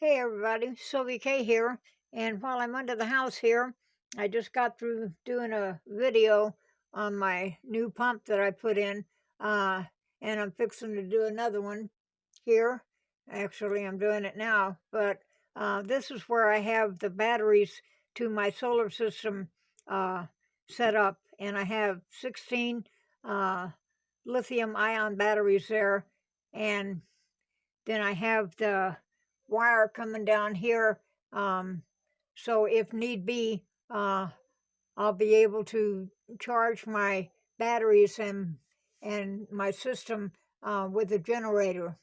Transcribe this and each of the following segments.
Hey everybody, Sylvia K here. And while I'm under the house here, I just got through doing a video on my new pump that I put in, uh, and I'm fixing to do another one here. Actually, I'm doing it now, but this is where I have the batteries to my solar system uh, set up, and I have 16 uh, lithium ion batteries there, and then I have the wire coming down here. Um, so if need be, I'll be able to charge my batteries and my system with a generator.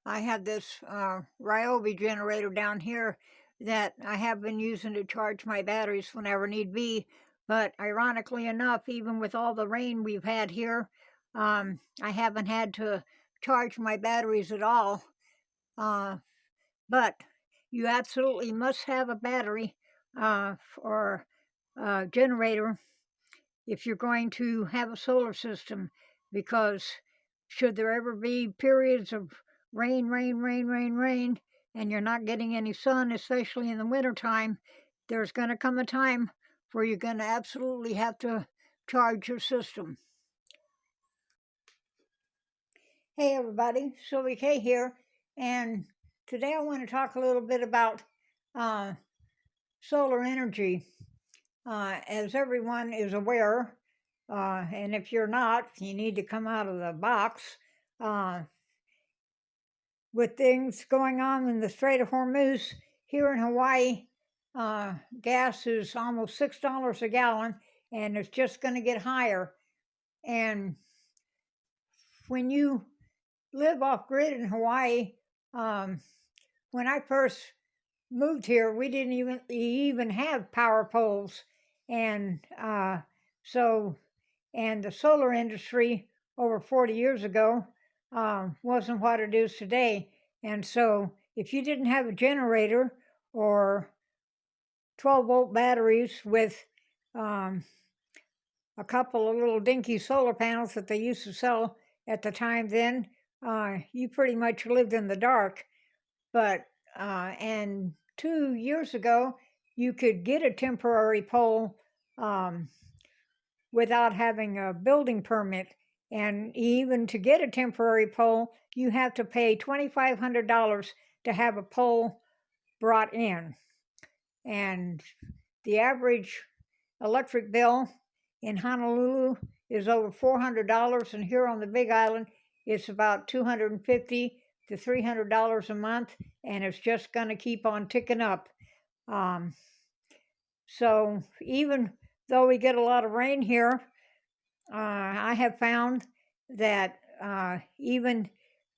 I have this Ryobi generator down here that I have been using to charge my batteries whenever need be. But ironically enough, even with all the rain we've had here, I haven't had to charge my batteries at all. Uh, but you absolutely must have a battery or a generator if you're going to have a solar system, because should there ever be periods of rain, and you're not getting any sun, especially in the wintertime, there's going to come a time where you're going to absolutely have to charge your system. Hey everybody, Sylvia K here, and today I want to talk a little bit about uh, solar energy. As everyone is aware, and if you're not, you need to come out of the box. Uh, with things going on in the Strait of Hormuz here in Hawaii, gas is almost $6 a gallon, and it's just going to get higher. And when you live off grid in Hawaii, um, when I first moved here, we didn't even have power poles, and so and the solar industry over 40 years ago wasn't what it is today. And so, if you didn't have a generator or 12-volt batteries with um, a couple of little dinky solar panels that they used to sell at the time, then you pretty much lived in the dark. But and 2 years ago, you could get a temporary pole without having a building permit. And even to get a temporary pole, you have to pay $2,500 to have a pole brought in. And the average electric bill in Honolulu is over $400, and here on the Big Island, it's about $250 to $300 a month, and it's just going to keep on ticking up. So even though we get a lot of rain here, I have found that even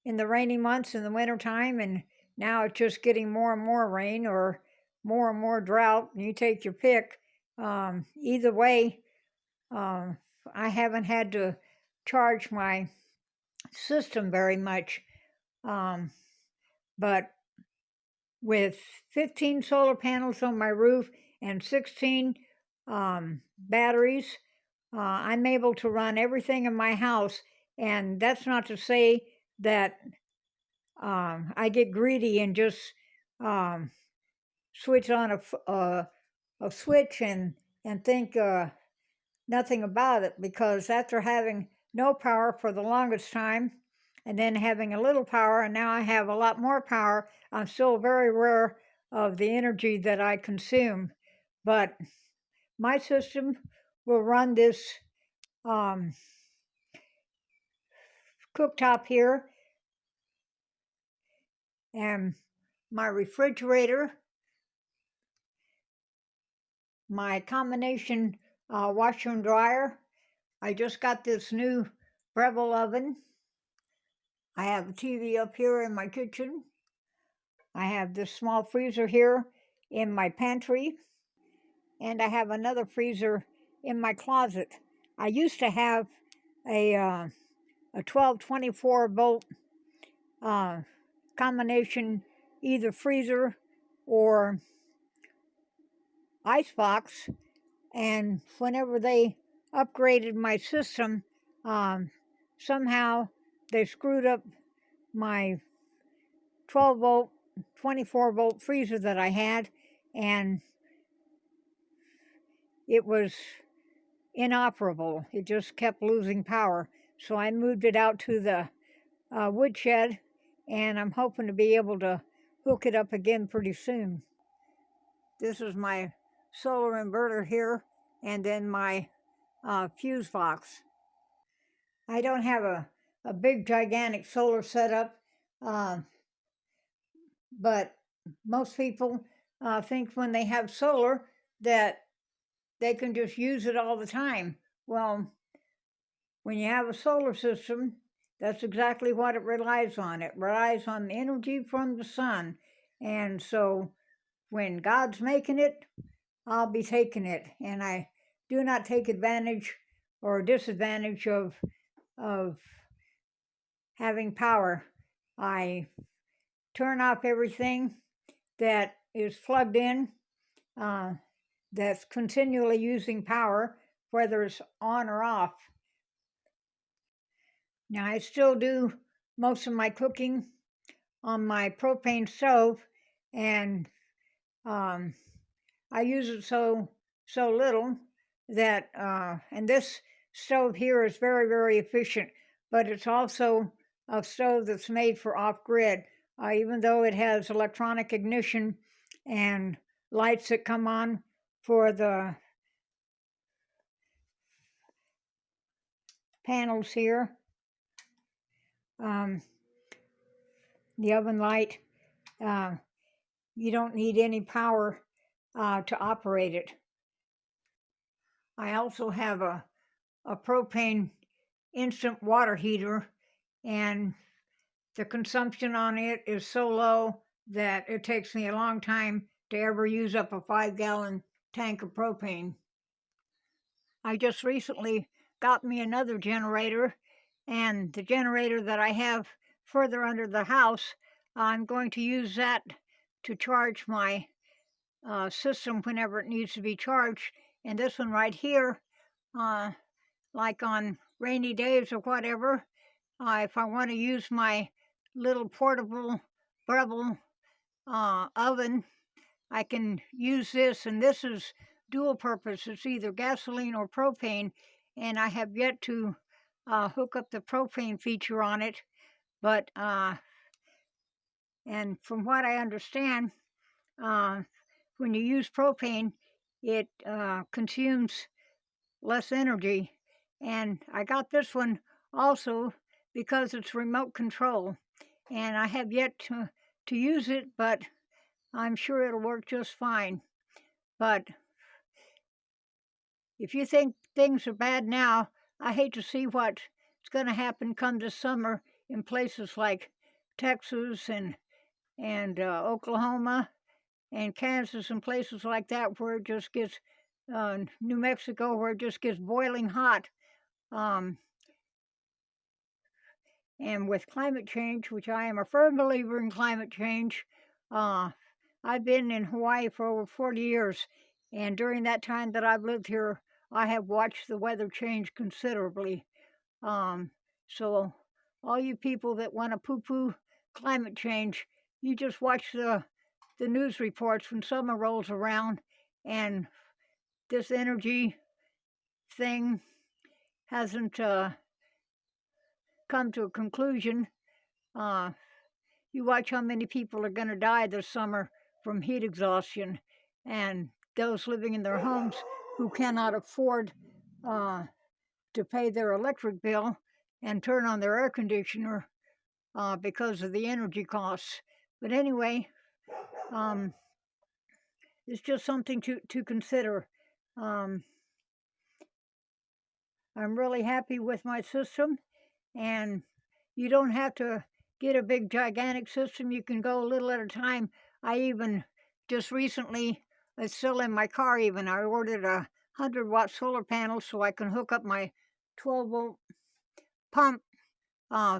in the rainy months in the wintertime, and now it's just getting more and more rain or more and more drought, and you take your pick. Either way, I haven't had to charge my system very much. But with 15 solar panels on my roof and 16 batteries, I'm able to run everything in my house. And that's not to say that I get greedy and just um, switch on a switch and think nothing about it, because after having no power for the longest time and then having a little power, and now I have a lot more power, I'm still very aware of the energy that I consume. But my system will run this um, cooktop here, and my refrigerator, my combination washer and dryer. I just got this new Breville oven. I have a TV up here in my kitchen. I have this small freezer here in my pantry, and I have another freezer in my closet. I used to have a 12-24 volt combination, either freezer or icebox, and whenever they upgraded my system, somehow they screwed up my 12-volt, 24-volt freezer that I had, and it was inoperable. It just kept losing power. So I moved it out to the woodshed, and I'm hoping to be able to hook it up again pretty soon. This is my solar inverter here, and then my fuse box. I don't have a big gigantic solar setup, but most people think when they have solar that they can just use it all the time. Well, when you have a solar system, that's exactly what it relies on. It relies on the energy from the sun. And so when God's making it, I'll be taking it. And I do not take advantage or disadvantage of having power. I turn off everything that is plugged in, that's continually using power, whether it's on or off. Now, I still do most of my cooking on my propane stove, and I use it so little that, and this stove here is very, very efficient, but it's also a stove that's made for off-grid. Even though it has electronic ignition and lights that come on for the panels here, the oven light, you don't need any power to operate it. I also have a propane instant water heater, and the consumption on it is so low that it takes me a long time to ever use up a 5-gallon tank of propane. I just recently got me another generator, and the generator that I have further under the house, I'm going to use that to charge my system whenever it needs to be charged. And this one right here, like on rainy days or whatever, if I want to use my little portable Breville oven, I can use this, and this is dual purpose. It's either gasoline or propane, and I have yet to hook up the propane feature on it, but and from what I understand, when you use propane, it consumes less energy. And I got this one also because it's remote control, and I have yet to use it, but I'm sure it'll work just fine. But if you think things are bad now, I hate to see what's going to happen come this summer in places like Texas and Oklahoma and Kansas and places like that where it just gets, New Mexico, where it just gets boiling hot. And with climate change, which I am a firm believer in climate change, I've been in Hawaii for over 40 years, and during that time that I've lived here, I have watched the weather change considerably. So all you people that want to poo-poo climate change, you just watch the news reports when summer rolls around, and this energy thing hasn't come to a conclusion. You watch how many people are going to die this summer from heat exhaustion, and those living in their homes who cannot afford to pay their electric bill and turn on their air conditioner because of the energy costs. But anyway, it's just something to consider. I'm really happy with my system, and you don't have to get a big gigantic system. You can go a little at a time. I even just recently, it's still in my car even, I ordered a 100-watt solar panel so I can hook up my 12-volt pump,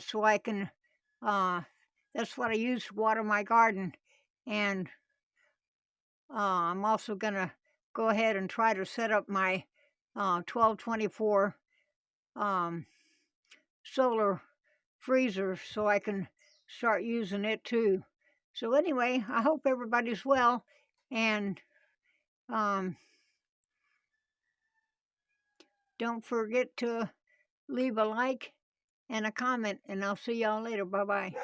so I can, that's what I use to water my garden. And I'm also going to go ahead and try to set up my 1224 solar freezer so I can start using it too. So anyway, I hope everybody's well, and um, don't forget to leave a like and a comment, and I'll see y'all later. Bye bye.